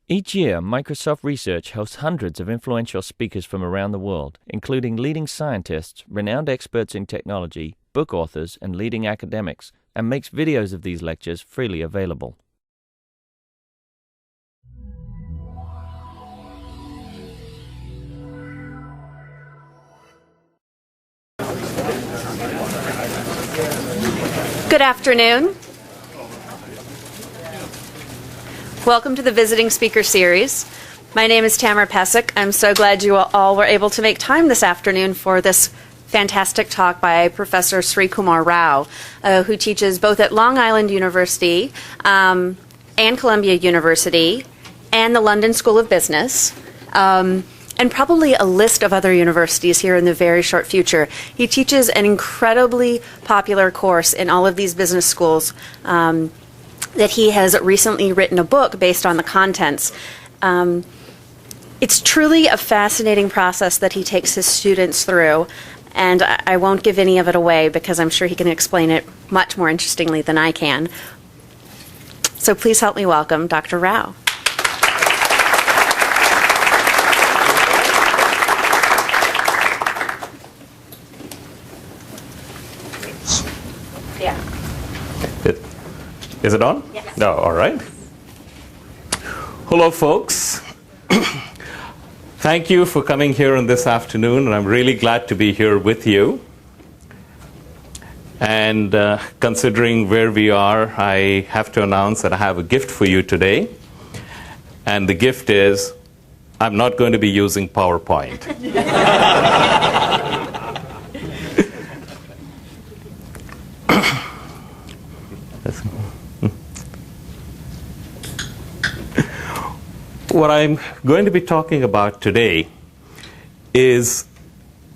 Each year, Microsoft Research hosts hundreds of influential speakers from around the world, including leading scientists, renowned experts in technology, book authors, and leading academics, and makes videos of these lectures freely available. Good afternoon. Welcome to the Visiting Speaker Series. My name is Tamara Pesek. I'm so glad you all were able to make time this afternoon for this fantastic talk by Professor Sri Kumar Rao, who teaches both at Long Island University and Columbia University and the London School of Business, and probably a list of other universities here in the very short future. He teaches an incredibly popular course in all of these business schools that he has recently written a book based on the contents. It's truly a fascinating process that he takes his students through, and I won't give any of it away because I'm sure he can explain it much more interestingly than I can. So please help me welcome Dr. Rao. Is it on? Yes. No, all right. Hello, folks. Thank you for coming here on this afternoon, and I'm really glad to be here with you. And considering where we are, I have to announce that I have a gift for you today. And the gift is, I'm not going to be using PowerPoint. What I'm going to be talking about today is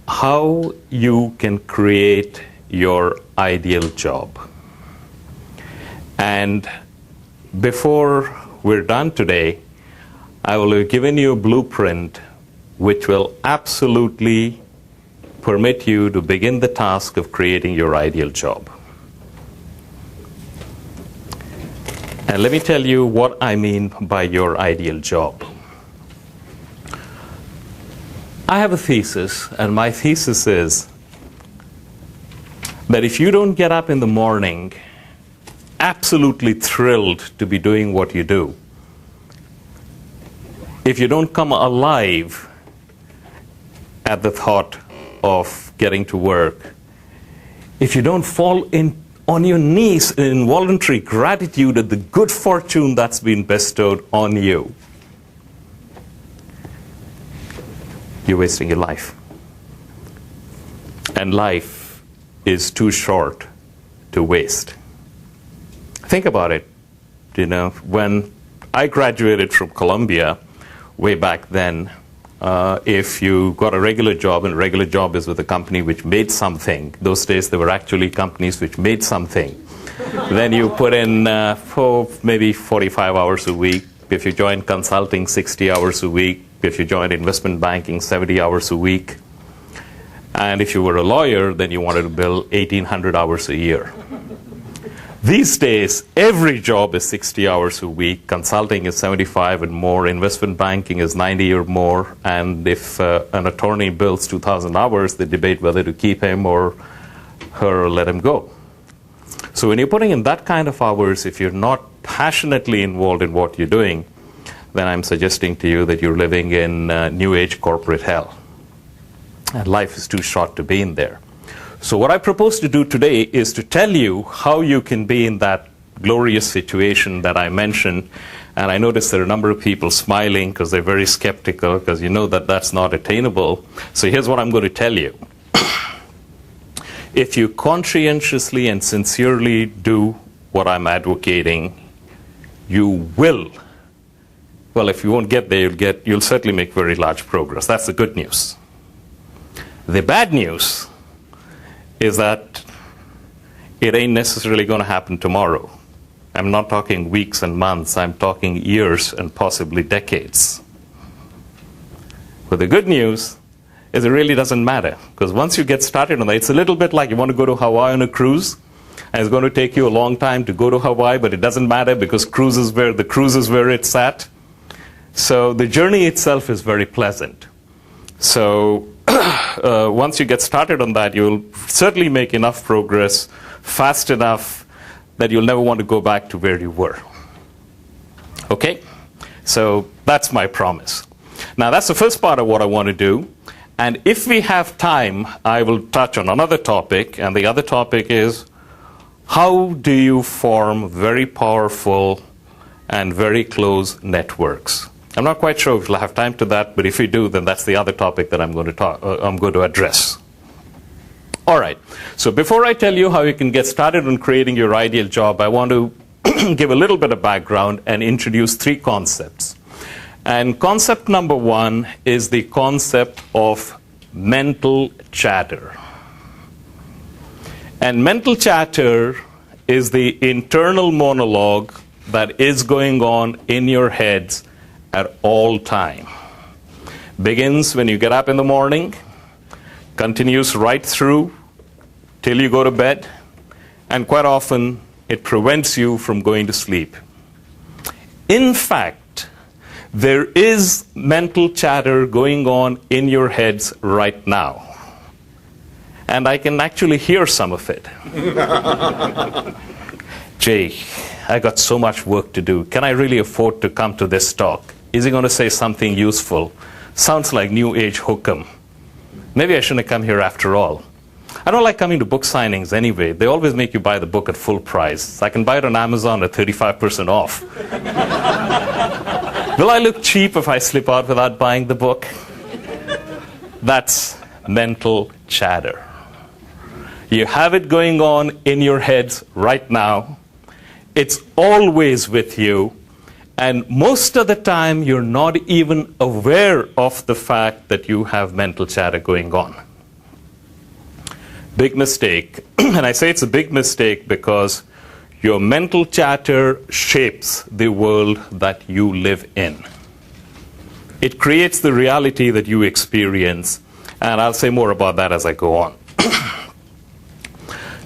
how you can create your ideal job. And before we're done today, I will have given you a blueprint which will absolutely permit you to begin the task of creating your ideal job. And let me tell you what I mean by your ideal job. I have a thesis, and my thesis is that if you don't get up in the morning absolutely thrilled to be doing what you do, if you don't come alive at the thought of getting to work, if you don't fall on your knees in involuntary gratitude at the good fortune that's been bestowed on you, you're wasting your life. And life is too short to waste. Think about it. You know, when I graduated from Columbia way back then, if you got a regular job, and a regular job is with a company which made something, those days there were actually companies which made something, then you put in maybe 45 hours a week. If you joined consulting, 60 hours a week. If you joined investment banking, 70 hours a week. And if you were a lawyer, then you wanted to bill 1,800 hours a year. These days, every job is 60 hours a week. Consulting is 75 and more. Investment banking is 90 or more. And if an attorney bills 2,000 hours, they debate whether to keep him or her or let him go. So when you're putting in that kind of hours, if you're not passionately involved in what you're doing, then I'm suggesting to you that you're living in new age corporate hell. And life is too short to be in there. So what I propose to do today is to tell you how you can be in that glorious situation that I mentioned. And I notice there are a number of people smiling because they're very skeptical, because you know that that's not attainable. So here's what I'm going to tell you. If you conscientiously and sincerely do what I'm advocating, you will. Well, if you won't get there, you'll certainly make very large progress. That's the good news. The bad news is that it ain't necessarily going to happen tomorrow. I'm not talking weeks and months. I'm talking years and possibly decades. But the good news is it really doesn't matter, because once you get started on that, it's a little bit like you want to go to Hawaii on a cruise, and it's going to take you a long time to go to Hawaii, but it doesn't matter because the cruise is where it's at. So the journey itself is very pleasant. So once you get started on that, you'll certainly make enough progress fast enough that you'll never want to go back to where you were. Okay? So that's my promise. Now, that's the first part of what I want to do. And if we have time, I will touch on another topic. And the other topic is, how do you form very powerful and very close networks? I'm not quite sure if we'll have time to that, but if we do, then that's the other topic that I'm going to address. All right. So before I tell you how you can get started on creating your ideal job, I want to give a little bit of background and introduce 3 concepts. And concept number 1 is the concept of mental chatter. And mental chatter is the internal monologue that is going on in your heads at all time. Begins when you get up in the morning, continues right through till you go to bed, and quite often it prevents you from going to sleep. In fact, there is mental chatter going on in your heads right now. And I can actually hear some of it. Jay, I got so much work to do. Can I really afford to come to this talk? Is he going to say something useful? Sounds like New Age hokum. Maybe I shouldn't have come here after all. I don't like coming to book signings anyway. They always make you buy the book at full price. I can buy it on Amazon at 35% off. Will I look cheap if I slip out without buying the book? That's mental chatter. You have it going on in your heads right now. It's always with you. And most of the time, you're not even aware of the fact that you have mental chatter going on. Big mistake. And I say it's a big mistake because your mental chatter shapes the world that you live in. It creates the reality that you experience. And I'll say more about that as I go on.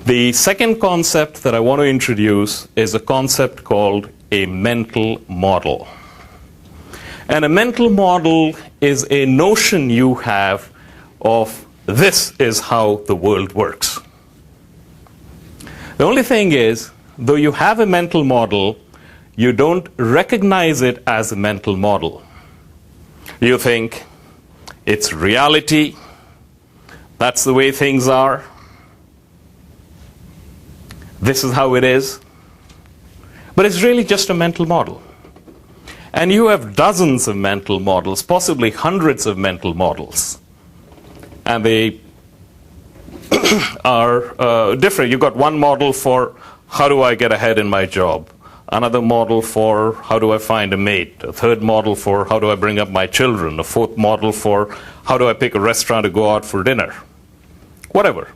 The second concept that I want to introduce is a concept called a mental model. And a mental model is a notion you have of this is how the world works. The only thing is, though you have a mental model, you don't recognize it as a mental model. You think it's reality, that's the way things are, this is how it is, but it's really just a mental model. And you have dozens of mental models, possibly hundreds of mental models. And they are different. You've got one model for how do I get ahead in my job, another model for how do I find a mate, a third model for how do I bring up my children, a fourth model for how do I pick a restaurant to go out for dinner. Whatever.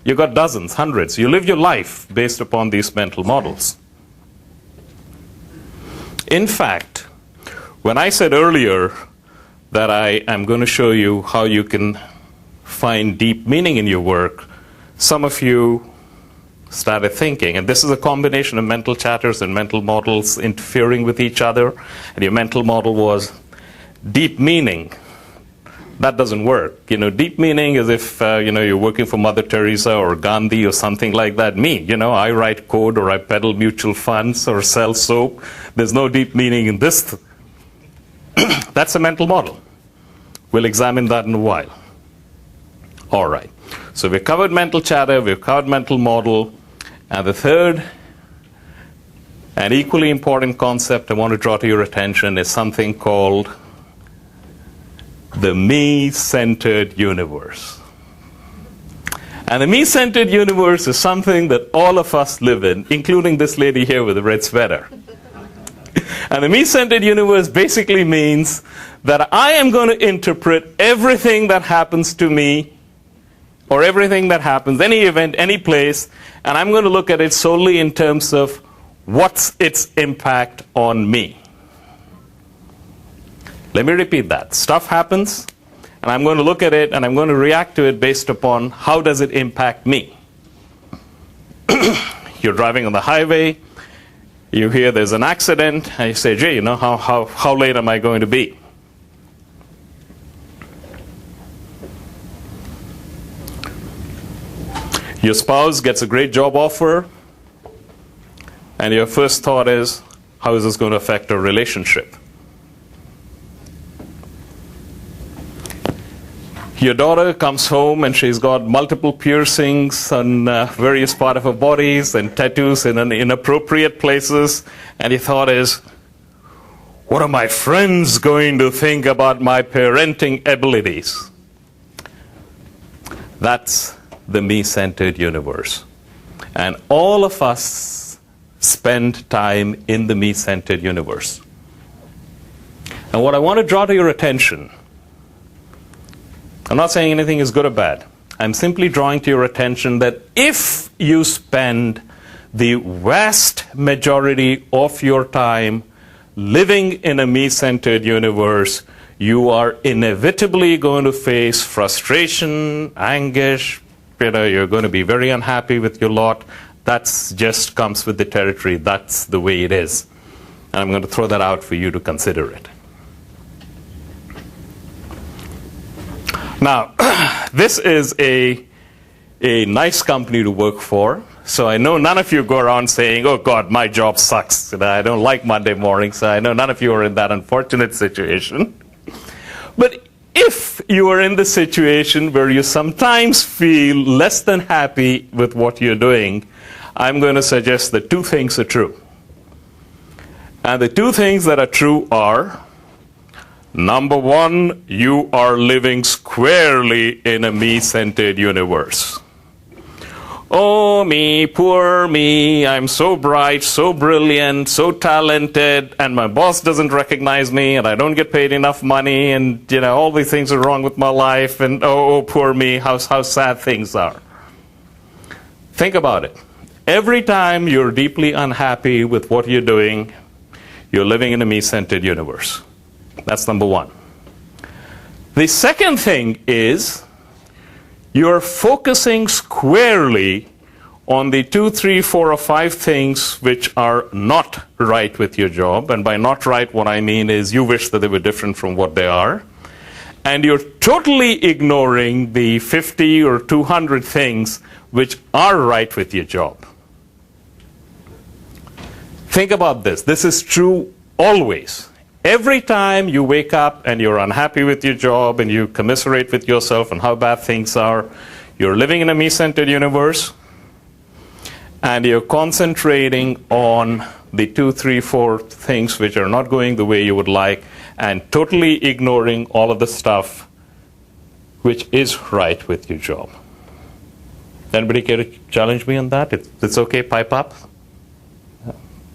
You've got dozens, hundreds. You live your life based upon these mental models. In fact, when I said earlier that I am going to show you how you can find deep meaning in your work, some of you started thinking, and this is a combination of mental chatters and mental models interfering with each other, and your mental model was deep meaning. That doesn't work. Deep meaning is if you're working for Mother Teresa or Gandhi or something like that. Me, I write code or I peddle mutual funds or sell soap. There's no deep meaning in this. That's a mental model. We'll examine that in a while. All right. So we've covered mental chatter, we've covered mental model, and the third and equally important concept I want to draw to your attention is something called the me-centered universe. And the me-centered universe is something that all of us live in, including this lady here with the red sweater. And the me-centered universe basically means that I am going to interpret everything that happens to me, or everything that happens, any event, any place, and I'm going to look at it solely in terms of what's its impact on me. Let me repeat that. Stuff happens, and I'm going to look at it, and I'm going to react to it based upon how does it impact me. You're driving on the highway, You hear there's an accident, and you say, gee, how late am I going to be? Your spouse gets a great job offer, and your first thought is, how is this going to affect our relationship? Your daughter comes home and she's got multiple piercings on various parts of her bodies and tattoos in inappropriate places, and your thought is, what are my friends going to think about my parenting abilities? That's the me-centered universe. And all of us spend time in the me-centered universe. And what I want to draw to your attention, I'm not saying anything is good or bad. I'm simply drawing to your attention that if you spend the vast majority of your time living in a me-centered universe, you are inevitably going to face frustration, anguish. You're going to be very unhappy with your lot. That just comes with the territory. That's the way it is. And I'm going to throw that out for you to consider it. Now, this is a nice company to work for. So I know none of you go around saying, oh God, my job sucks. I don't like Monday mornings. So I know none of you are in that unfortunate situation. But if you are in the situation where you sometimes feel less than happy with what you're doing, I'm going to suggest that two things are true. And the two things that are true are, number one, you are living squarely in a me-centered universe. Oh, me, poor me, I'm so bright, so brilliant, so talented, and my boss doesn't recognize me, and I don't get paid enough money, and all these things are wrong with my life, and oh, poor me, how sad things are. Think about it. Every time you're deeply unhappy with what you're doing, you're living in a me-centered universe. That's number one. The second thing is, you're focusing squarely on the 2, 3, 4, or 5 things which are not right with your job. And by not right, what I mean is you wish that they were different from what they are. And you're totally ignoring the 50 or 200 things which are right with your job. Think about this. This is true always. Every time you wake up and you're unhappy with your job and you commiserate with yourself and how bad things are, you're living in a me-centered universe and you're concentrating on the 2, 3, 4 things which are not going the way you would like and totally ignoring all of the stuff which is right with your job. Anybody care to challenge me on that? It's okay, pipe up?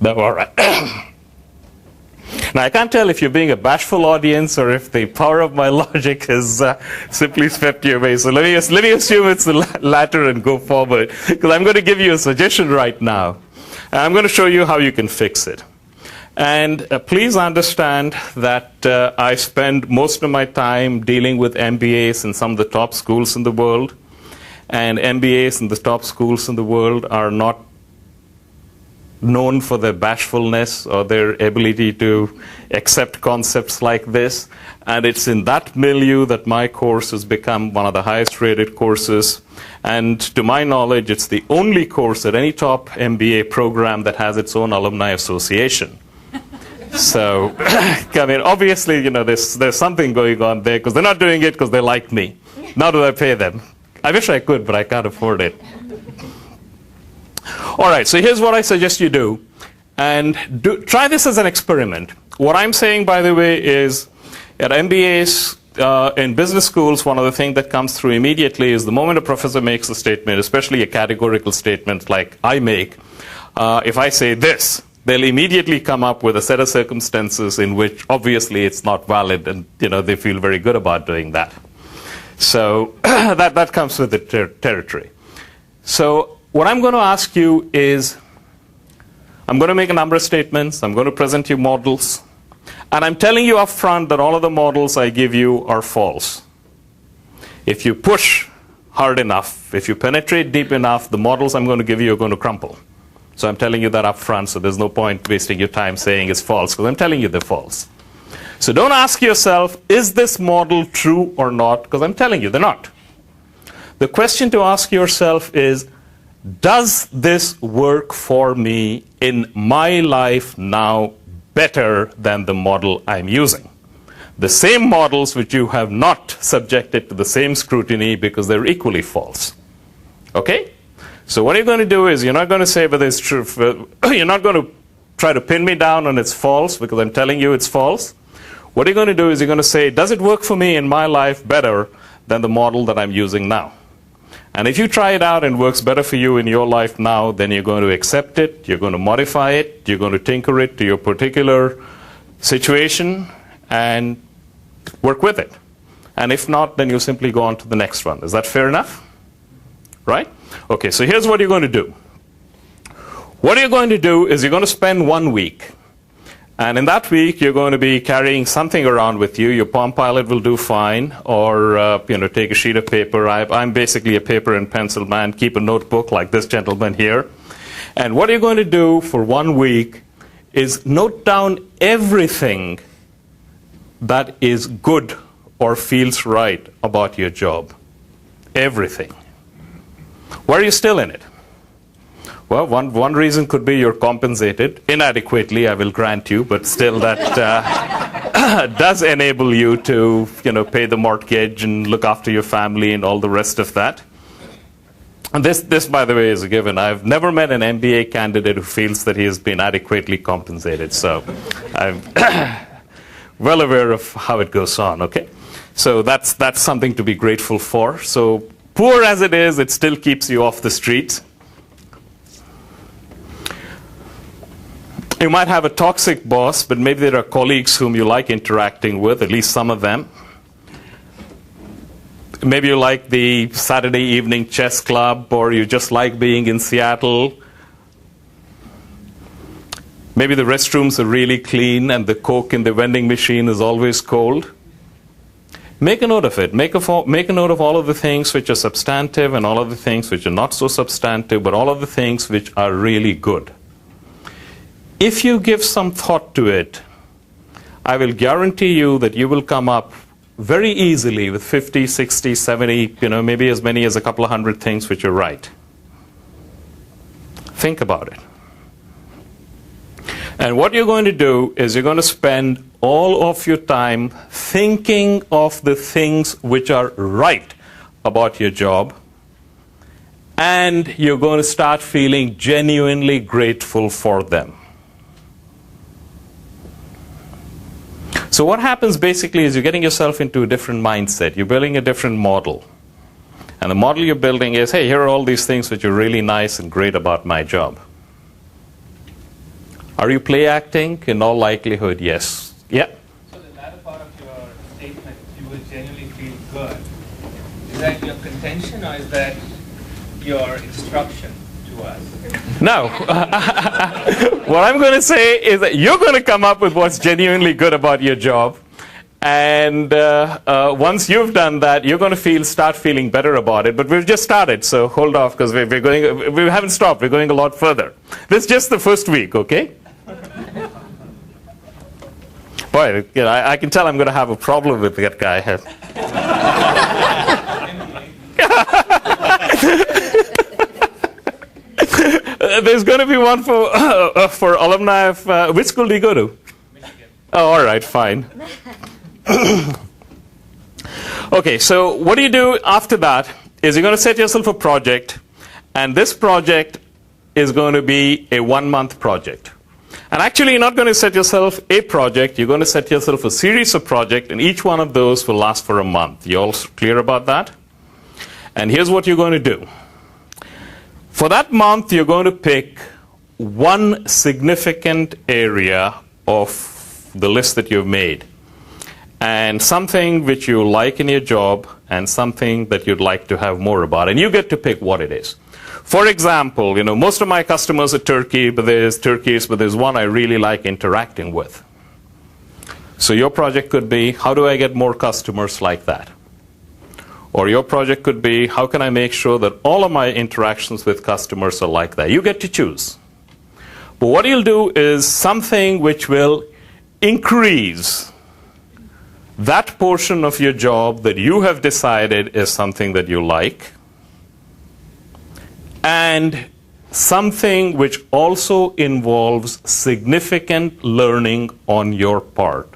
No, all right. Now, I can't tell if you're being a bashful audience or if the power of my logic has simply swept you away. So let me assume it's the latter and go forward, because I'm going to give you a suggestion right now. And I'm going to show you how you can fix it. And please understand that I spend most of my time dealing with MBAs in some of the top schools in the world. And MBAs in the top schools in the world are not known for their bashfulness or their ability to accept concepts like this. And it's in that milieu that my course has become one of the highest rated courses. And to my knowledge, it's the only course at any top MBA program that has its own alumni association. So, I mean, obviously, there's something going on there, because they're not doing it because they like me. Now do I pay them? I wish I could, but I can't afford it. All right, so here's what I suggest you do. And try this as an experiment. What I'm saying, by the way, is at MBAs, in business schools, one of the things that comes through immediately is the moment a professor makes a statement, especially a categorical statement like I make, if I say this, they'll immediately come up with a set of circumstances in which obviously it's not valid, and they feel very good about doing that. So that comes with the territory. So what I'm going to ask you is, I'm going to make a number of statements, I'm going to present you models, and I'm telling you up front that all of the models I give you are false. If you push hard enough, if you penetrate deep enough, the models I'm going to give you are going to crumple. So I'm telling you that up front, so there's no point wasting your time saying it's false, because I'm telling you they're false. So don't ask yourself, is this model true or not? Because I'm telling you they're not. The question to ask yourself is, does this work for me in my life now better than the model I'm using? The same models which you have not subjected to the same scrutiny because they're equally false. Okay? So what you're going to do is, you're not going to say whether it's true. You're not going to try to pin me down on it's false because I'm telling you it's false. What you're going to do is you're going to say, does it work for me in my life better than the model that I'm using now? And if you try it out and it works better for you in your life now, then you're going to accept it, you're going to modify it, you're going to tinker it to your particular situation and work with it. And if not, then you simply go on to the next one. Is that fair enough? Right? Okay, so here's what you're going to do. What you're going to do is you're going to spend 1 week. And in that week, you're going to be carrying something around with you. Your Palm Pilot will do fine, or take a sheet of paper. I'm basically a paper and pencil man. Keep a notebook like this gentleman here. And what you're going to do for 1 week is note down everything that is good or feels right about your job. Everything. Why are you still in it? Well, one reason could be you're compensated inadequately, I will grant you, but still that does enable you to, pay the mortgage and look after your family and all the rest of that. And this, by the way, is a given. I've never met an MBA candidate who feels that he has been adequately compensated. So I'm well aware of how it goes on. Okay, so that's something to be grateful for. So poor as it is, it still keeps you off the streets. You might have a toxic boss, but maybe there are colleagues whom you like interacting with, at least some of them. Maybe you like the Saturday evening chess club, or you just like being in Seattle. Maybe the restrooms are really clean and the Coke in the vending machine is always cold. Make a note of it. Make a note of all of the things which are substantive and all of the things which are not so substantive, but all of the things which are really good. If you give some thought to it, I will guarantee you that you will come up very easily with 50, 60, 70, maybe as many as a couple of hundred things which are right. Think about it. And what you're going to do is you're going to spend all of your time thinking of the things which are right about your job, and you're going to start feeling genuinely grateful for them. So what happens basically is you're getting yourself into a different mindset. You're building a different model. And the model you're building is, hey, here are all these things which are really nice and great about my job. Are you play acting? In all likelihood, yes. Yeah? So the latter part of your statement, you will genuinely feel good. Is that your contention or is that your instruction to us? No. What I'm going to say is that you're going to come up with what's genuinely good about your job. And once you've done that, you're going to start feeling better about it. But we've just started, so hold off, because we haven't stopped. We're going a lot further. This is just the first week, okay? Boy, I can tell I'm going to have a problem with that guy. There's going to be one for alumni of which school do you go to? Michigan. Oh, all right, fine. Okay, so what do you do after that is you're going to set yourself a project, and this project is going to be a 1-month project. And actually, you're not going to set yourself a project. You're going to set yourself a series of projects, and each one of those will last for a month. You all clear about that? And here's what you're going to do. For that month, you're going to pick one significant area of the list that you've made, and something which you like in your job, and something that you'd like to have more about. And you get to pick what it is. For example, most of my customers are Turkeys, but there's one I really like interacting with. So your project could be, how do I get more customers like that? Or your project could be, how can I make sure that all of my interactions with customers are like that? You get to choose. But what you'll do is something which will increase that portion of your job that you have decided is something that you like, and something which also involves significant learning on your part.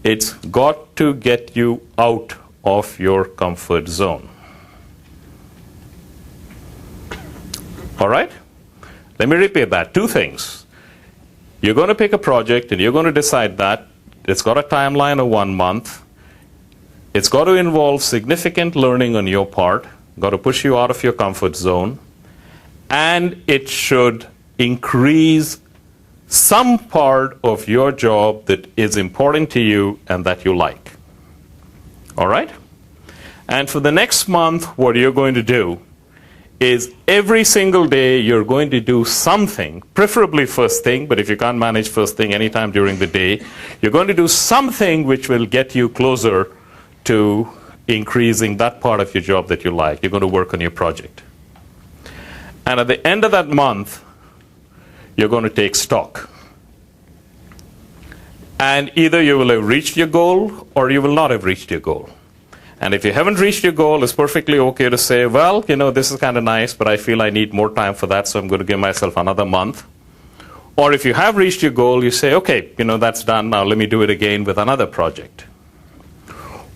It's got to get you out of your comfort zone. All right? Let me repeat that. Two things. You're going to pick a project and you're going to decide that it's got a timeline of 1 month. It's got to involve significant learning on your part, got to push you out of your comfort zone, and it should increase some part of your job that is important to you and that you like. All right? And for the next month, what you're going to do is every single day you're going to do something, preferably first thing, but if you can't manage first thing anytime during the day, you're going to do something which will get you closer to increasing that part of your job that you like. You're going to work on your project. And at the end of that month, you're going to take stock. And either you will have reached your goal or you will not have reached your goal. And if you haven't reached your goal, it's perfectly okay to say, well, this is kind of nice, but I feel I need more time for that, so I'm going to give myself another month. Or if you have reached your goal, you say, okay, that's done, now let me do it again with another project.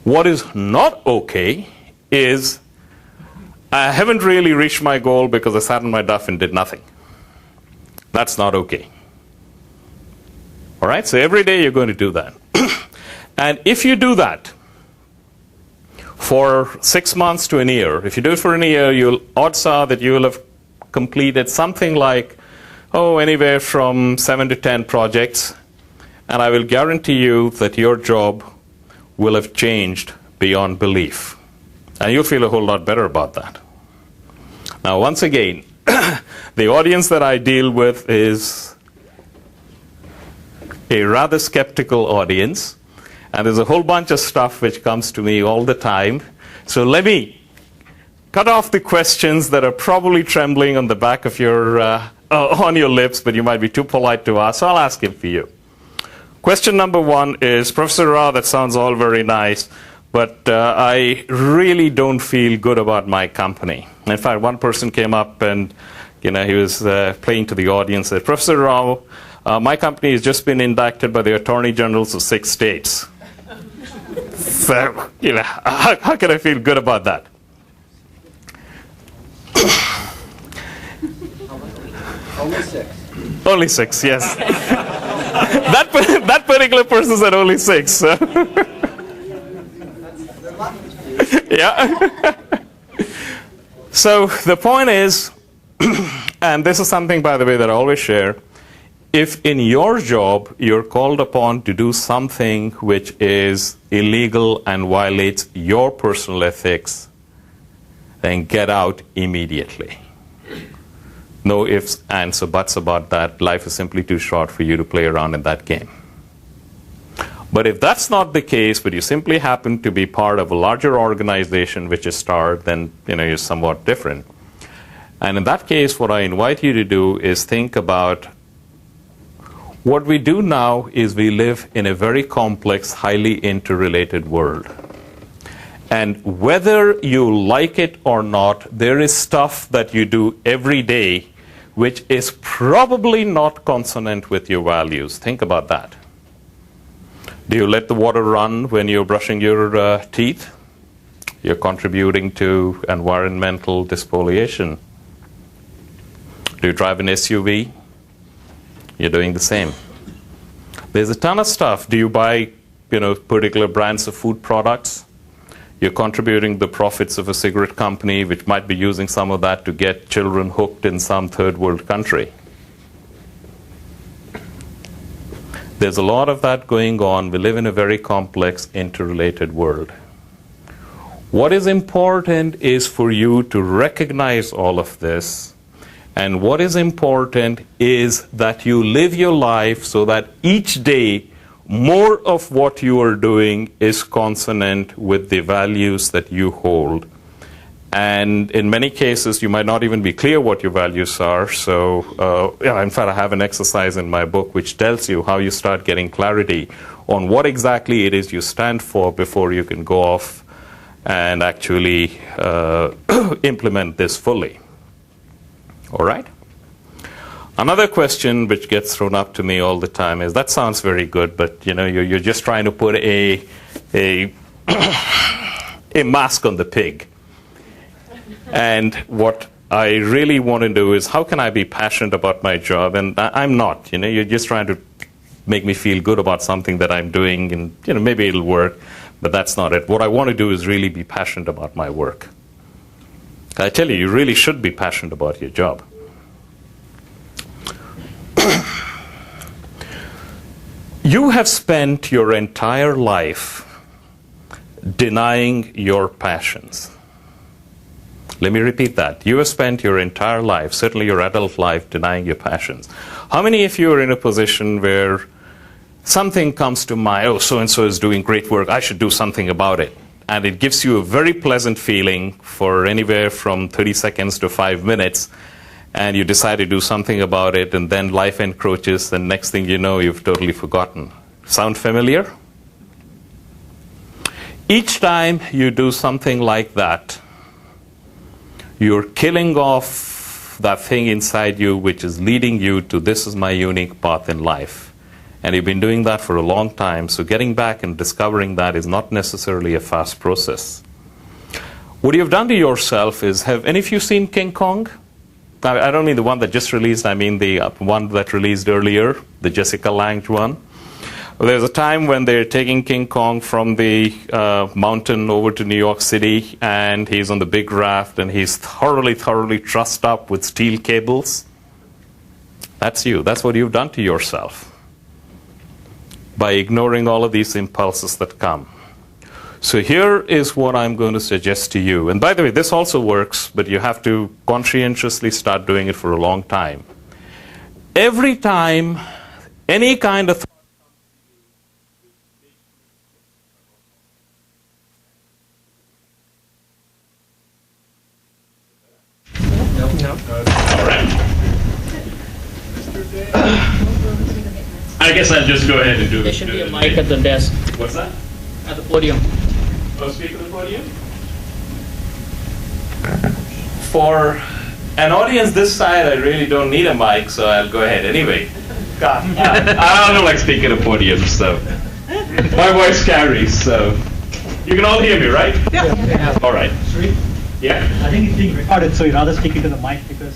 What is not okay is, I haven't really reached my goal because I sat on my duff and did nothing. That's not okay. All right, so every day you're going to do that. And if you do that for 6 months to a year, if you do it for a year, odds are that you will have completed something like, anywhere from 7 to 10 projects. And I will guarantee you that your job will have changed beyond belief. And you'll feel a whole lot better about that. Now, once again, the audience that I deal with is a rather skeptical audience. And there's a whole bunch of stuff which comes to me all the time. So let me cut off the questions that are probably trembling on the back of your, on your lips, but you might be too polite to ask. So I'll ask it for you. Question number 1 is, Professor Rao, that sounds all very nice, but I really don't feel good about my company. In fact, one person came up and he was playing to the audience and said, Professor Rao, my company has just been indicted by the Attorney Generals of 6 states. So, how can I feel good about that? Only 6. Only 6, yes. that particular person said only 6. So. Yeah. So the point is, and this is something, by the way, that I always share, if in your job you're called upon to do something which is illegal and violates your personal ethics, then get out immediately. No ifs, ands, or buts about that. Life is simply too short for you to play around in that game. But if that's not the case, but you simply happen to be part of a larger organization which is starred, then you're somewhat different. And in that case, what I invite you to do is think about what we do now is we live in a very complex, highly interrelated world. And whether you like it or not, there is stuff that you do every day which is probably not consonant with your values. Think about that. Do you let the water run when you're brushing your teeth? You're contributing to environmental despoliation. Do you drive an SUV? You're doing the same. There's a ton of stuff. Do you buy, particular brands of food products? You're contributing the profits of a cigarette company which might be using some of that to get children hooked in some third world country. There's a lot of that going on. We live in a very complex, interrelated world. What is important is for you to recognize all of this. And what is important is that you live your life so that each day more of what you are doing is consonant with the values that you hold. And in many cases, you might not even be clear what your values are. So, in fact, I have an exercise in my book which tells you how you start getting clarity on what exactly it is you stand for before you can go off and actually implement this fully. All right? Another question which gets thrown up to me all the time is, that sounds very good, but you're just trying to put a mask on the pig. And what I really want to do is, how can I be passionate about my job? And I'm not. You're just trying to make me feel good about something that I'm doing, and maybe it'll work, but that's not it. What I want to do is really be passionate about my work. I tell you, you really should be passionate about your job. You have spent your entire life denying your passions. Let me repeat that. You have spent your entire life, certainly your adult life, denying your passions. How many of you are in a position where something comes to mind, oh, so-and-so is doing great work, I should do something about it. And it gives you a very pleasant feeling for anywhere from 30 seconds to 5 minutes, and you decide to do something about it, and then life encroaches, and next thing you know, you've totally forgotten. Sound familiar? Each time you do something like that, you're killing off that thing inside you which is leading you to, this is my unique path in life. And you've been doing that for a long time, so getting back and discovering that is not necessarily a fast process. What you've done to yourself is, have any of you seen King Kong? I don't mean the one that just released, I mean the one that released earlier, the Jessica Lange one. There's a time when they're taking King Kong from the mountain over to New York City, and he's on the big raft, and he's thoroughly trussed up with steel cables. That's you. That's what you've done to yourself by ignoring all of these impulses that come. So here is what I'm going to suggest to you. And by the way, this also works, but you have to conscientiously start doing it for a long time. Every time any kind of No. all right. I guess I'll just go ahead and do it. There should be a mic at the desk, What's that? at the podium. Oh, speak to the podium. For an audience this side, I really don't need a mic, so I'll go ahead anyway. God, I don't like speaking at podiums, so my voice carries. So you can all hear me, right? Yeah. All right. Sri, Yeah. I think it's being recorded, so you'd rather speak into the mic because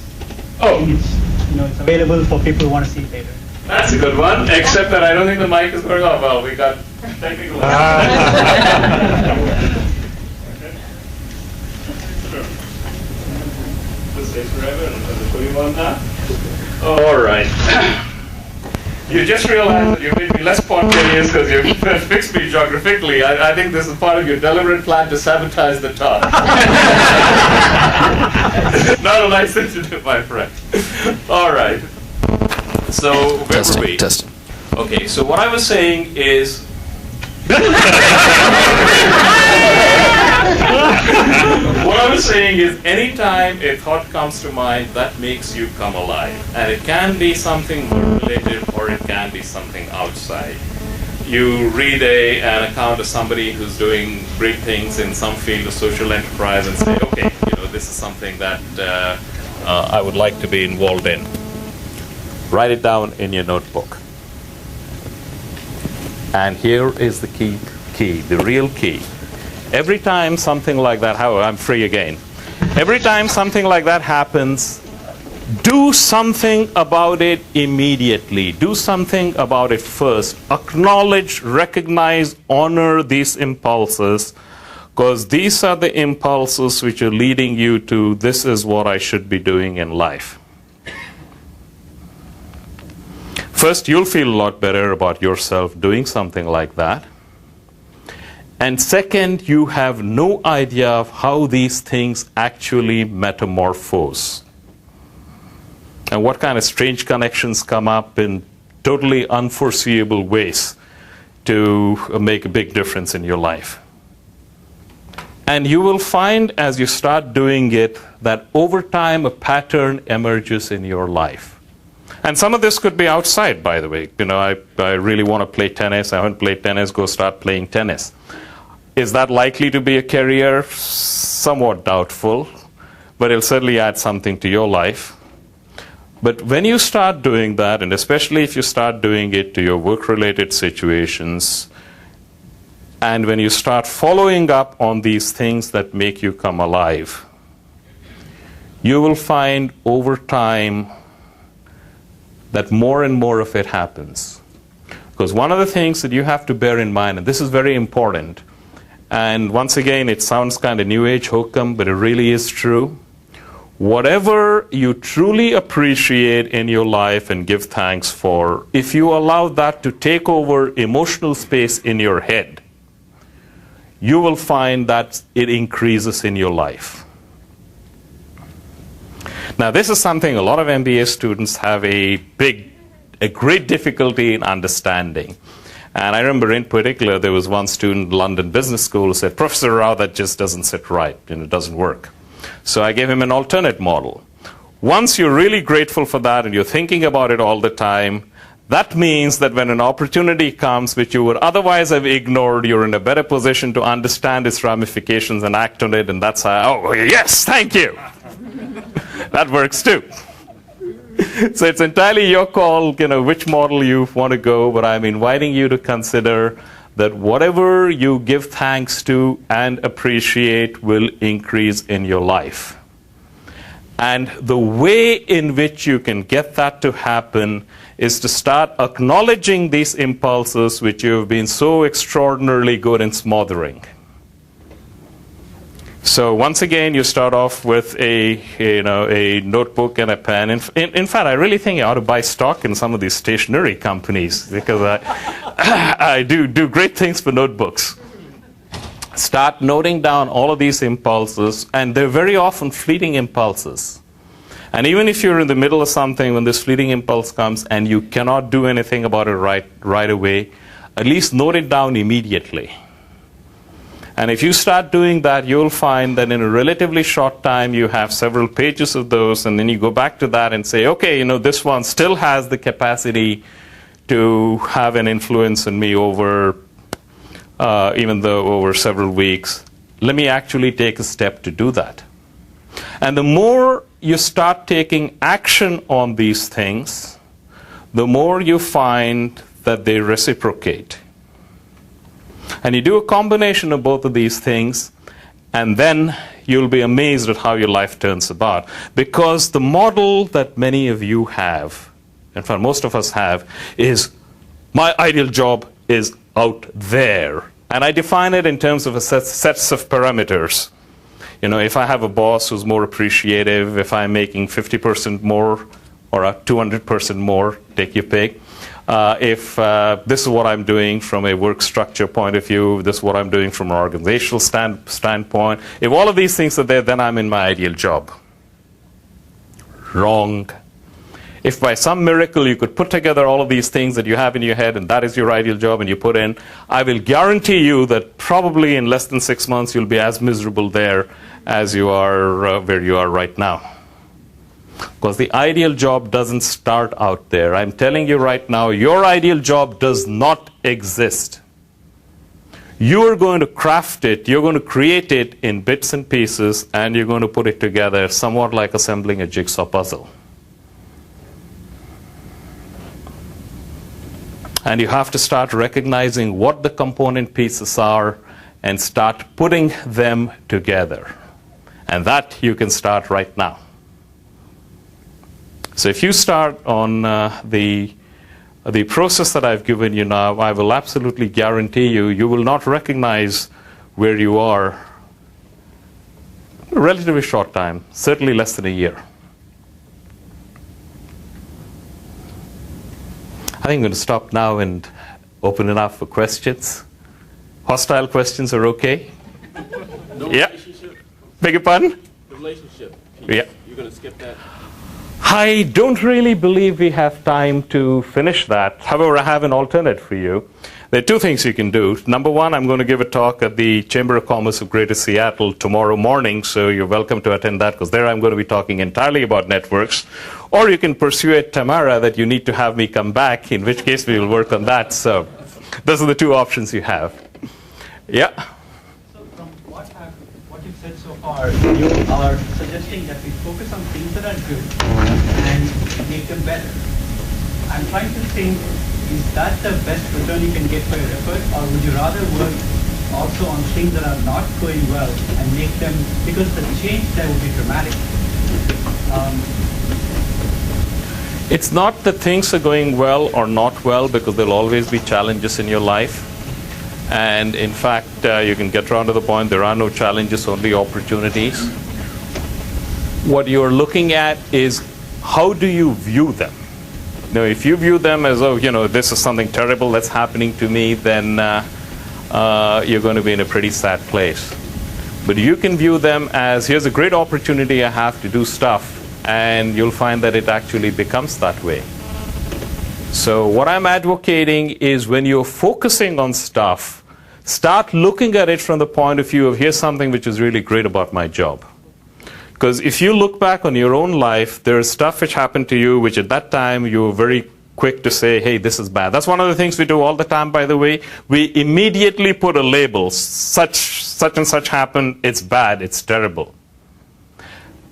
I Oh, think it's available for people who want to see it later. that's a good one. Except that I don't think the mic is going off. Well, we got technical. This stays forever, and the podium on now. All right. You just realized that you made me less spontaneous because you fixed me geographically. I think this is part of your deliberate plan to sabotage the talk. Not a nice thing to do, my friend. All right. So where were we? Testing. Okay, so what I was saying is... What I was saying is, anytime a thought comes to mind, that makes you come alive. And it can be something more related, or it can be something outside. You read an account of somebody who's doing great things in some field of social enterprise and say, okay, this is something that I would like to be involved in. Write it down in your notebook. And here is the key, the real key. Every time something like that, I'm free again. Every time something like that happens, do something about it immediately. Do something about it first. Acknowledge, recognize, honor these impulses, because these are the impulses which are leading you to, this is what I should be doing in life. First, you'll feel a lot better about yourself doing something like that. And second, you have no idea of how these things actually metamorphose. And what kind of strange connections come up in totally unforeseeable ways to make a big difference in your life. And you will find as you start doing it that over time a pattern emerges in your life. And some of this could be outside, by the way. I really want to play tennis. I haven't played tennis. Go start playing tennis. Is that likely to be a career? Somewhat doubtful, but it'll certainly add something to your life. But when you start doing that, and especially if you start doing it to your work-related situations, and when you start following up on these things that make you come alive, you will find over time that more and more of it happens. Because one of the things that you have to bear in mind, and this is very important, and once again, it sounds kind of New Age hokum, but it really is true. Whatever you truly appreciate in your life and give thanks for, if you allow that to take over emotional space in your head, you will find that it increases in your life. Now, this is something a lot of MBA students have a great difficulty in understanding. And I remember in particular, there was one student in London Business School who said, Professor Rao, that just doesn't sit right, it doesn't work. So I gave him an alternate model. Once you're really grateful for that and you're thinking about it all the time, that means that when an opportunity comes which you would otherwise have ignored, you're in a better position to understand its ramifications and act on it, and that's how, oh, yes, thank you. That works too. So it's entirely your call, which model you want to go, but I'm inviting you to consider that whatever you give thanks to and appreciate will increase in your life. And the way in which you can get that to happen is to start acknowledging these impulses which you have been so extraordinarily good in smothering. So once again, you start off with a notebook and a pen. In fact, I really think you ought to buy stock in some of these stationery companies, because I do great things for notebooks. Start noting down all of these impulses, and they're very often fleeting impulses. And even if you're in the middle of something when this fleeting impulse comes and you cannot do anything about it right away, at least note it down immediately. And if you start doing that, you'll find that in a relatively short time, you have several pages of those, and then you go back to that and say, okay, this one still has the capacity to have an influence on me over, even though over several weeks. Let me actually take a step to do that. And the more you start taking action on these things, the more you find that they reciprocate. And you do a combination of both of these things, and then you'll be amazed at how your life turns about. Because the model that many of you have, in fact most of us have, is my ideal job is out there. And I define it in terms of sets of parameters. If I have a boss who's more appreciative, if I'm making 50% more or 200% more, take your pick. If this is what I'm doing from a work structure point of view, this is what I'm doing from an organizational standpoint. If all of these things are there, then I'm in my ideal job. Wrong. If by some miracle you could put together all of these things that you have in your head and that is your ideal job and you put in, I will guarantee you that probably in less than 6 months you'll be as miserable there as you are where you are right now. Because the ideal job doesn't start out there. I'm telling you right now, your ideal job does not exist. You are going to craft it, you're going to create it in bits and pieces, and you're going to put it together somewhat like assembling a jigsaw puzzle. And you have to start recognizing what the component pieces are and start putting them together. And that you can start right now. So if you start on the process that I've given you now, I will absolutely guarantee you will not recognize where you are in a relatively short time, certainly less than a year. I think I'm going to stop now and open it up for questions. Hostile questions are okay? No Yeah. relationship. Beg your pardon? The relationship. Yeah. You're going to skip that? I don't really believe we have time to finish that. However, I have an alternate for you. There are two things you can do. Number one, I'm going to give a talk at the Chamber of Commerce of Greater Seattle tomorrow morning, so you're welcome to attend that, because there I'm going to be talking entirely about networks. Or you can persuade Tamara that you need to have me come back, in which case we will work on that. So those are the two options you have. Yeah? So from what you've said so far, you are suggesting that we focus on things that are good and make them better. I'm trying to think, is that the best return you can get for your effort, or would you rather work also on things that are not going well and make them, because the change there will be dramatic. It's not that things are going well or not well, because there'll always be challenges in your life. And in fact, you can get around to the point, there are no challenges, only opportunities. What you're looking at is, how do you view them? Now, if you view them as, oh, this is something terrible that's happening to me, then you're going to be in a pretty sad place. But you can view them as, here's a great opportunity I have to do stuff, and you'll find that it actually becomes that way. So what I'm advocating is, when you're focusing on stuff, start looking at it from the point of view of, here's something which is really great about my job. Because if you look back on your own life, there's stuff which happened to you, which at that time you were very quick to say, hey, this is bad. That's one of the things we do all the time, by the way. We immediately put a label, such and such happened, it's bad, it's terrible.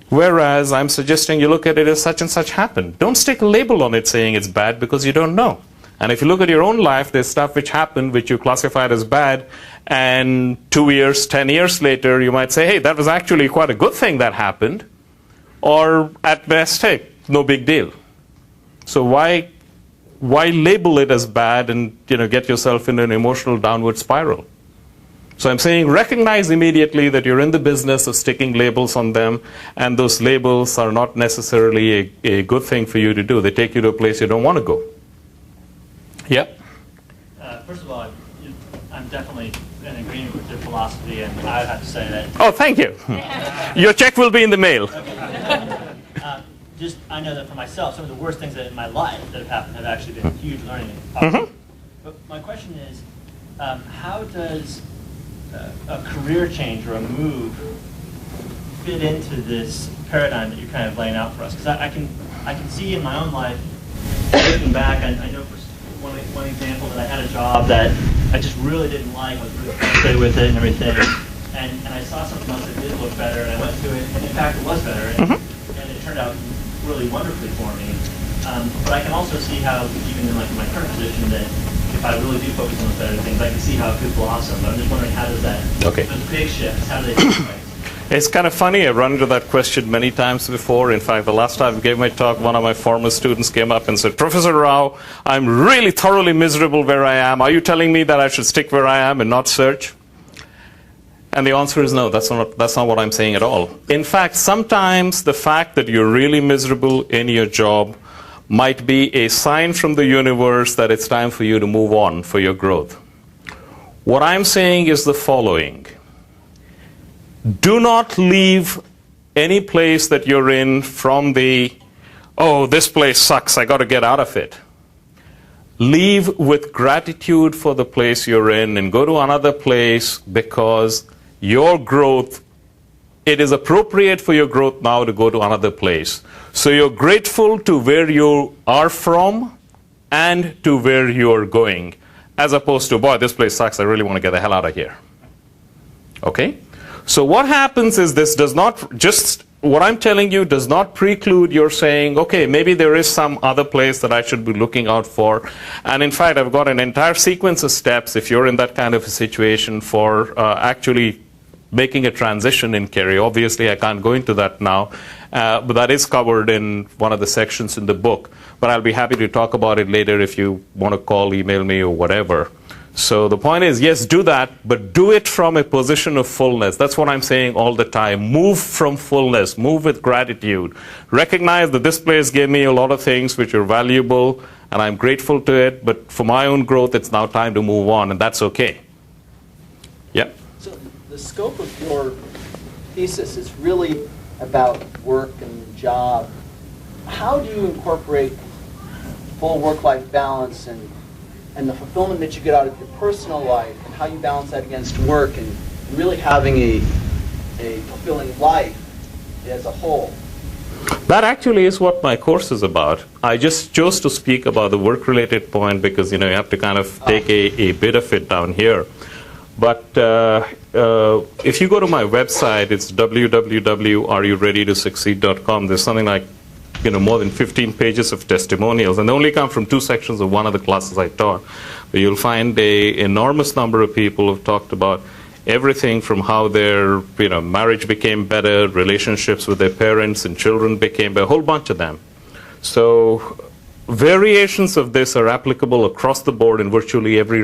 Whereas I'm suggesting you look at it as such and such happened. Don't stick a label on it saying it's bad, because you don't know. And if you look at your own life, there's stuff which happened which you classified as bad, and 2 years, 10 years later, you might say, hey, that was actually quite a good thing that happened. Or at best, hey, no big deal. So why label it as bad and get yourself in an emotional downward spiral? So I'm saying, recognize immediately that you're in the business of sticking labels on them, and those labels are not necessarily a good thing for you to do. They take you to a place you don't want to go. Yeah? First of all, I'm definitely in agreement with your philosophy, and I would have to say that... Oh, thank you. Your check will be in the mail. I know that for myself, some of the worst things that in my life that have happened have actually been huge learning opportunities. But my question is, how does a career change or a move fit into this paradigm that you're kind of laying out for us? Because I can see in my own life, looking back, I know for one example that I had a job that I just really didn't like. I was really frustrated with it and everything. And I saw something else that did look better, and I went to it, and in fact it was better. And it turned out really wonderfully for me. But I can also see how, even in my current position, that if I really do focus on those better things, I can see how it could blossom. But I'm just wondering, how does that, those big shifts, how do they take place? It's kind of funny. I've run into that question many times before. In fact, the last time I gave my talk, one of my former students came up and said, Professor Rao, I'm really thoroughly miserable where I am. Are you telling me that I should stick where I am and not search? And the answer is no, that's not what I'm saying at all. In fact, sometimes the fact that you're really miserable in your job might be a sign from the universe that it's time for you to move on for your growth. What I'm saying is the following. Do not leave any place that you're in from the, oh, this place sucks, I got to get out of it. Leave with gratitude for the place you're in and go to another place, because your growth, it is appropriate for your growth now to go to another place. So you're grateful to where you are from and to where you're going, as opposed to, boy, this place sucks, I really want to get the hell out of here. Okay? So what happens is, this does not, just what I'm telling you does not preclude your saying, okay, maybe there is some other place that I should be looking out for. And in fact, I've got an entire sequence of steps, if you're in that kind of a situation, for actually making a transition in career. Obviously, I can't go into that now, but that is covered in one of the sections in the book. But I'll be happy to talk about it later if you want to call, email me, or whatever. So the point is, yes, do that, but do it from a position of fullness. That's what I'm saying all the time. Move from fullness. Move with gratitude. Recognize that this place gave me a lot of things which are valuable, and I'm grateful to it, but for my own growth, it's now time to move on, and that's okay. Yeah? So the scope of your thesis is really about work and job. How do you incorporate full work-life balance and and the fulfillment that you get out of your personal life and how you balance that against work and really having a fulfilling life as a whole. That actually is what my course is about. I just chose to speak about the work-related point because you have to kind of take a bit of it down here. But if you go to my website, it's www.areyoureadytosucceed.com. There's something like more than 15 pages of testimonials, and they only come from 2 sections of one of the classes I taught. But you'll find an enormous number of people who've talked about everything from how their marriage became better, relationships with their parents and children became better, a whole bunch of them. So variations of this are applicable across the board in virtually every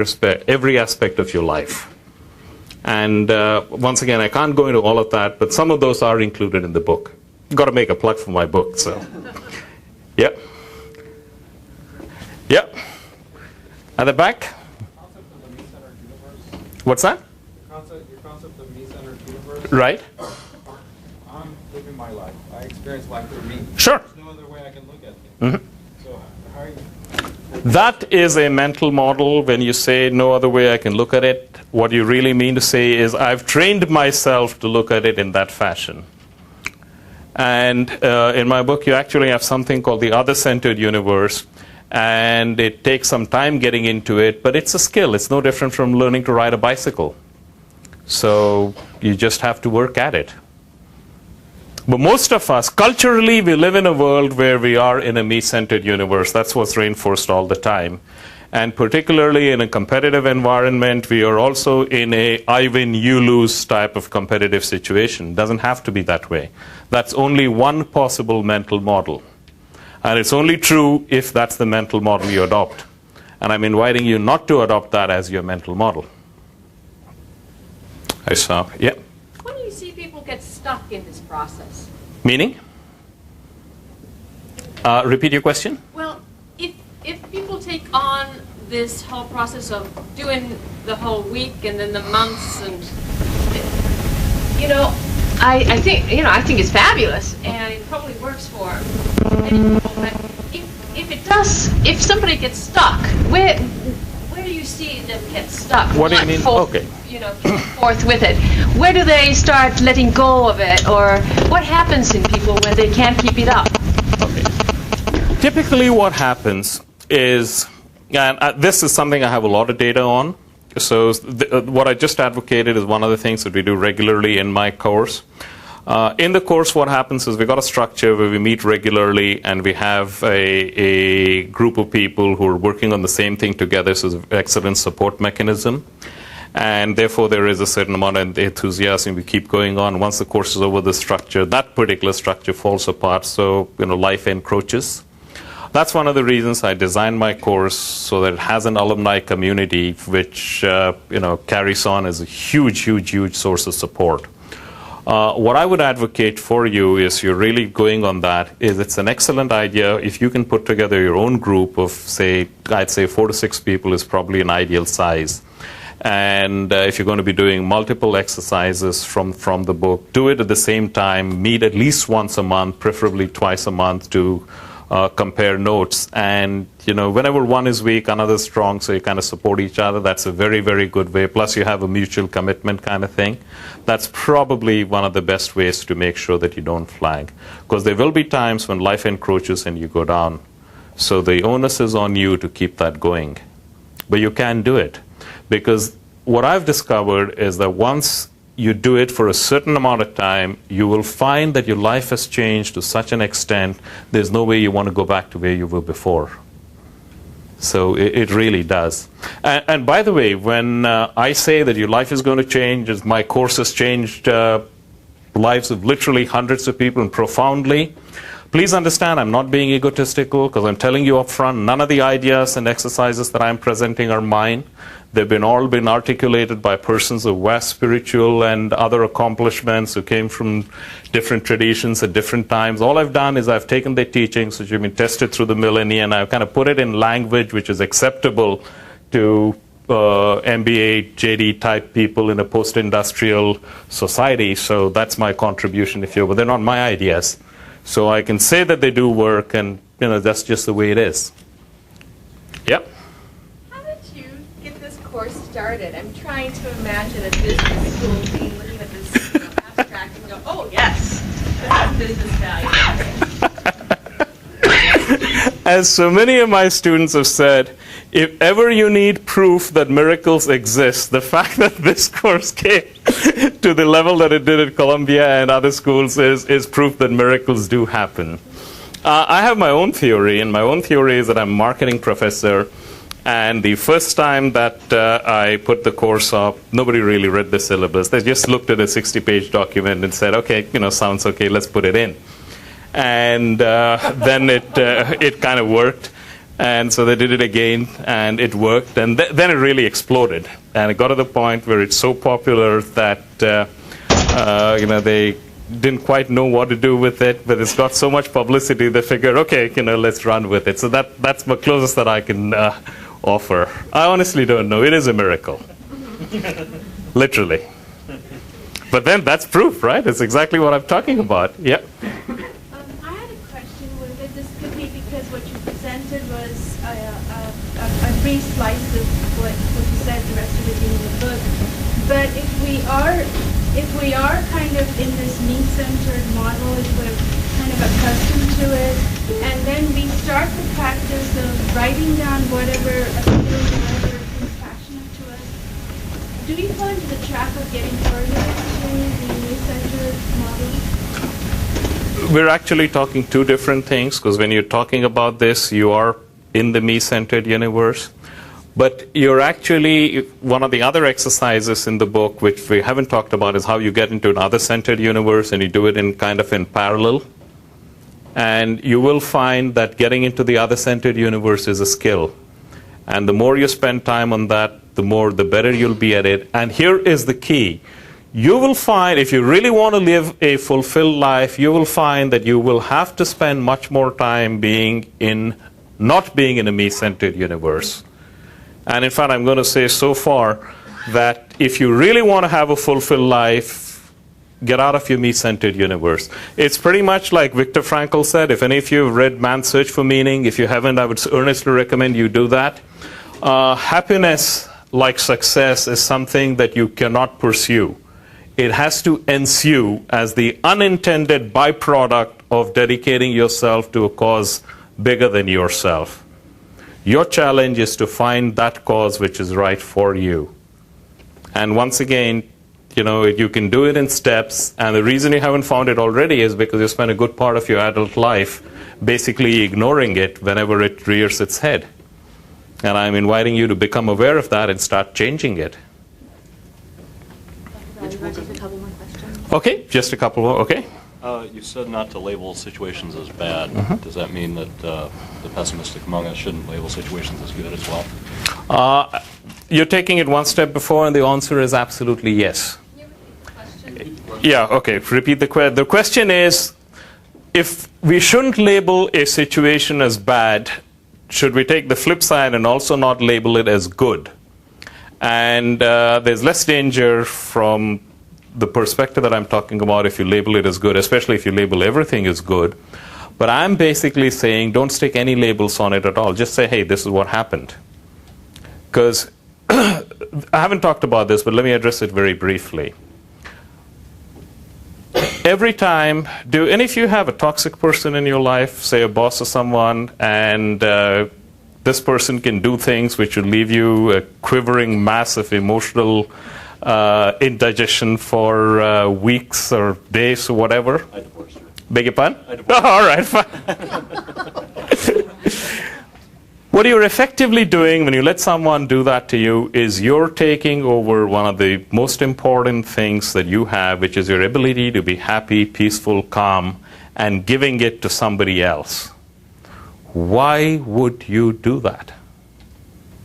aspect of your life. And once again, I can't go into all of that, but some of those are included in the book. Got to make a plug for my book, so. Yep. Yep. At the back. What's that? Your concept of me-centered universe. Right. I'm living my life. I experience life through me. Sure. There's no other way I can look at things. Mm-hmm. So how are you? That is a mental model. When you say no other way I can look at it, what you really mean to say is I've trained myself to look at it in that fashion. And in my book, you actually have something called the other-centered universe. And it takes some time getting into it, but it's a skill. It's no different from learning to ride a bicycle. So you just have to work at it. But most of us, culturally, we live in a world where we are in a me-centered universe. That's what's reinforced all the time. And particularly in a competitive environment, we are also in a I win, you lose type of competitive situation. It doesn't have to be that way. That's only one possible mental model. And it's only true if that's the mental model you adopt. And I'm inviting you not to adopt that as your mental model. I stop. Yeah. When do you see people get stuck in this process? Meaning? Repeat your question. Well, if people take on this whole process of doing the whole week and then the months, and I think it's fabulous and it probably works for many people. But if somebody gets stuck, where do you see them get stuck? What do you mean? Okay. Forth with it. Where do they start letting go of it, or what happens in people when they can't keep it up? Okay. Typically, what happens is, and this is something I have a lot of data on. So what I just advocated is one of the things that we do regularly in my course. In the course, what happens is we've got a structure where we meet regularly and we have a group of people who are working on the same thing together, so it's an excellent support mechanism. And therefore, there is a certain amount of enthusiasm. We keep going on. Once the course is over, that particular structure falls apart, so life encroaches. That's one of the reasons I designed my course so that it has an alumni community which carries on as a huge, huge, huge source of support. What I would advocate for you is you're really going on that. It's an excellent idea. If you can put together your own group of, I'd say 4 to 6 people is probably an ideal size. And if you're going to be doing multiple exercises from the book, do it at the same time. Meet at least once a month, preferably twice a month, to compare notes. And whenever one is weak, another's strong, so you kind of support each other. That's a very, very good way. Plus, you have a mutual commitment kind of thing. That's probably one of the best ways to make sure that you don't flag. Because there will be times when life encroaches and you go down. So the onus is on you to keep that going. But you can do it. Because what I've discovered is that once you do it for a certain amount of time, you will find that your life has changed to such an extent, there's no way you want to go back to where you were before. So it really does. And by the way, when I say that your life is going to change, as my course has changed lives of literally hundreds of people and profoundly, please understand I'm not being egotistical, because I'm telling you up front, none of the ideas and exercises that I'm presenting are mine. They've all been articulated by persons of vast spiritual and other accomplishments who came from different traditions at different times. All I've done is I've taken their teachings, which have been tested through the millennia, and I've kind of put it in language which is acceptable to MBA, JD type people in a post-industrial society. So that's my contribution, if you will. But they're not my ideas. So I can say that they do work, and that's just the way it is. Yep. How did started. I'm trying to imagine a business school being looking at this abstract and go, oh yes, that's business value. As so many of my students have said, if ever you need proof that miracles exist, the fact that this course came to the level that it did at Columbia and other schools is proof that miracles do happen. I have my own theory, and my own theory is that I'm a marketing professor, and the first time that I put the course up, nobody really read the syllabus. They just looked at a 60-page document and said, okay, sounds okay, let's put it in. And then it kind of worked. And so they did it again, and it worked. And then it really exploded. And it got to the point where it's so popular that they didn't quite know what to do with it. But it's got so much publicity, they figured, okay, let's run with it. So that's the closest that I can offer. I honestly don't know. It is a miracle. Literally. But then that's proof, right? It's exactly what I'm talking about. Yeah. I had a question with it. This could be because what you presented was a brief slice of what you said, the rest of it being in the book. But if we are kind of in this me-centered model, if we're kind of accustomed to it, and then we start the practice of writing down whatever appeals, whatever is passionate to us, do we fall into the trap of getting further into the me-centered model? We're actually talking two different things, because when you're talking about this, you are in the me-centered universe. But you're actually, one of the other exercises in the book, which we haven't talked about, is how you get into an other-centered universe, and you do it in parallel. And you will find that getting into the other-centered universe is a skill. And the more you spend time on that, the better you'll be at it. And here is the key. You will find, if you really want to live a fulfilled life, you will find that you will have to spend much more time not being in a me-centered universe. And in fact, I'm going to say so far that if you really want to have a fulfilled life, get out of your me-centered universe. It's pretty much like Viktor Frankl said. If any of you have read Man's Search for Meaning, if you haven't, I would earnestly recommend you do that. Happiness, like success, is something that you cannot pursue. It has to ensue as the unintended byproduct of dedicating yourself to a cause bigger than yourself. Your challenge is to find that cause which is right for you. And once again, you can do it in steps. And the reason you haven't found it already is because you spent a good part of your adult life basically ignoring it whenever it rears its head. And I'm inviting you to become aware of that and start changing it. Okay, just a couple more. Okay. You said not to label situations as bad. Does that mean that the pessimistic among us shouldn't label situations as good as well? You're taking it one step before, and the answer is absolutely yes. Yeah, okay. Repeat the question. The question is, if we shouldn't label a situation as bad, should we take the flip side and also not label it as good? And there's less danger from the perspective that I'm talking about if you label it as good, especially if you label everything as good. But I'm basically saying don't stick any labels on it at all. Just say, hey, this is what happened. Because I haven't talked about this, but let me address it very briefly. Every time, and if you have a toxic person in your life, say a boss or someone, and this person can do things which will leave you a quivering mass of emotional indigestion for weeks or days or whatever. I divorced her. Beg your pardon? I divorced her. All right, fine. What you're effectively doing when you let someone do that to you is you're taking over one of the most important things that you have, which is your ability to be happy, peaceful, calm, and giving it to somebody else. Why would you do that?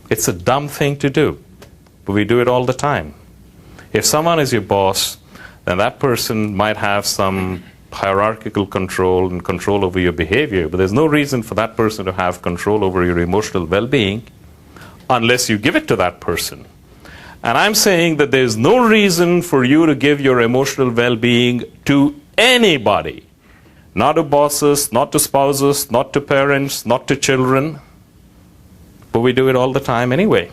It's a dumb thing to do, but we do it all the time. If someone is your boss, then that person might have some hierarchical control and control over your behavior, but there's no reason for that person to have control over your emotional well-being unless you give it to that person. And I'm saying that there's no reason for you to give your emotional well-being to anybody. Not to bosses, not to spouses, not to parents, not to children. But we do it all the time anyway.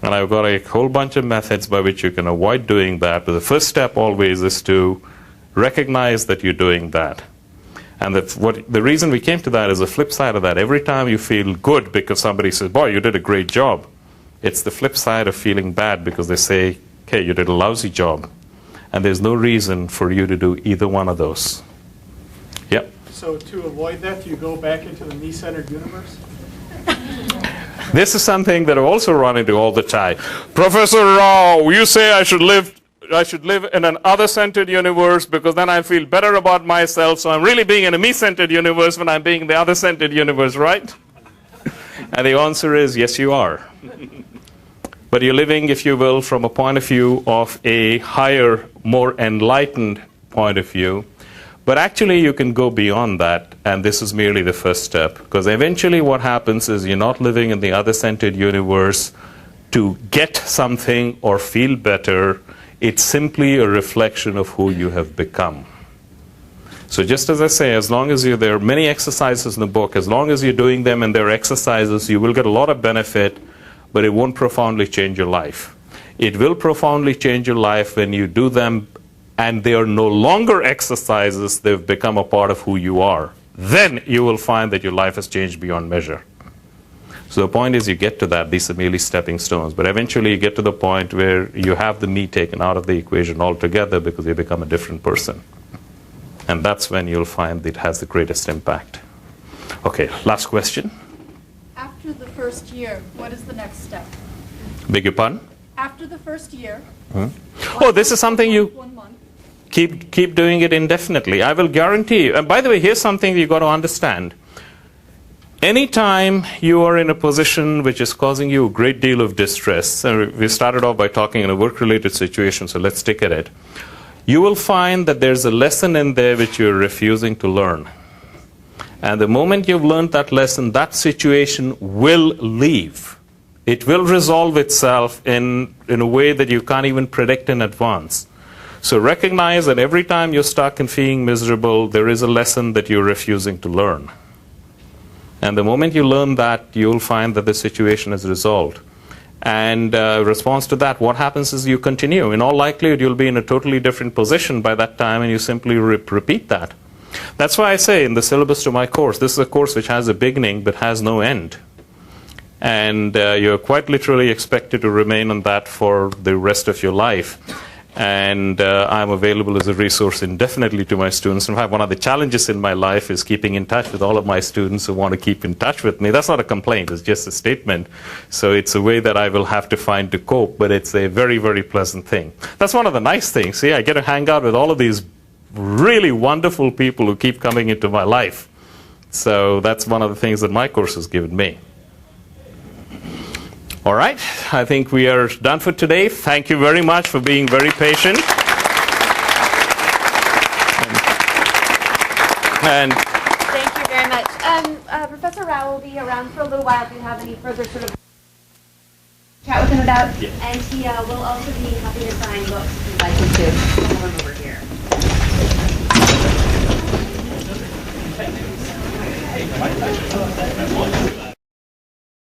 And I've got a whole bunch of methods by which you can avoid doing that. But the first step always is to recognize that you're doing that. And the reason we came to that is the flip side of that. Every time you feel good because somebody says, boy, you did a great job, it's the flip side of feeling bad because they say, okay, you did a lousy job. And there's no reason for you to do either one of those. Yep. So to avoid that, do you go back into the me-centered universe? This is something that I also run into all the time. Professor Rao, you say I should live in an other-centered universe because then I feel better about myself. So I'm really being in a me-centered universe when I'm being in the other-centered universe, right? And the answer is yes, you are. But you're living, if you will, from a point of view of a higher, more enlightened point of view. But actually, you can go beyond that, and this is merely the first step. Because eventually what happens is you're not living in the other-centered universe to get something or feel better. It's simply a reflection of who you have become. So just as I say, as long as there are many exercises in the book, as long as you're doing them and they're exercises, you will get a lot of benefit, but it won't profoundly change your life. It will profoundly change your life when you do them and they are no longer exercises, they've become a part of who you are. Then you will find that your life has changed beyond measure. So the point is you get to that. These are merely stepping stones. But eventually you get to the point where you have the me taken out of the equation altogether because you become a different person. And that's when you'll find that it has the greatest impact. Okay, last question. After the first year, what is the next step? Beg your pardon? After the first year. Oh, this is something you keep doing it indefinitely. I will guarantee you. And by the way, here's something you've got to understand. Anytime you are in a position which is causing you a great deal of distress, and we started off by talking in a work-related situation, so let's stick at it. You will find that there's a lesson in there which you're refusing to learn. And the moment you've learned that lesson, that situation will leave. It will resolve itself in a way that you can't even predict in advance. So recognize that every time you're stuck and feeling miserable, there is a lesson that you're refusing to learn. And the moment you learn that, you'll find that the situation is resolved. And in response to that, what happens is you continue. In all likelihood, you'll be in a totally different position by that time, and you simply repeat that. That's why I say in the syllabus to my course, this is a course which has a beginning but has no end. And you're quite literally expected to remain on that for the rest of your life. And I'm available as a resource indefinitely to my students. In fact, one of the challenges in my life is keeping in touch with all of my students who want to keep in touch with me. That's not a complaint, it's just a statement. So it's a way that I will have to find to cope, but it's a very, very pleasant thing. That's one of the nice things. See, I get to hang out with all of these really wonderful people who keep coming into my life. So that's one of the things that my course has given me. All right, I think we are done for today. Thank you very much for being very patient. And Thank you very much. Professor Rao will be around for a little while if you have any further sort of chat with him about. Yeah. And he will also be happy to sign books if you'd like him to. Come on over here. Hey, my pleasure.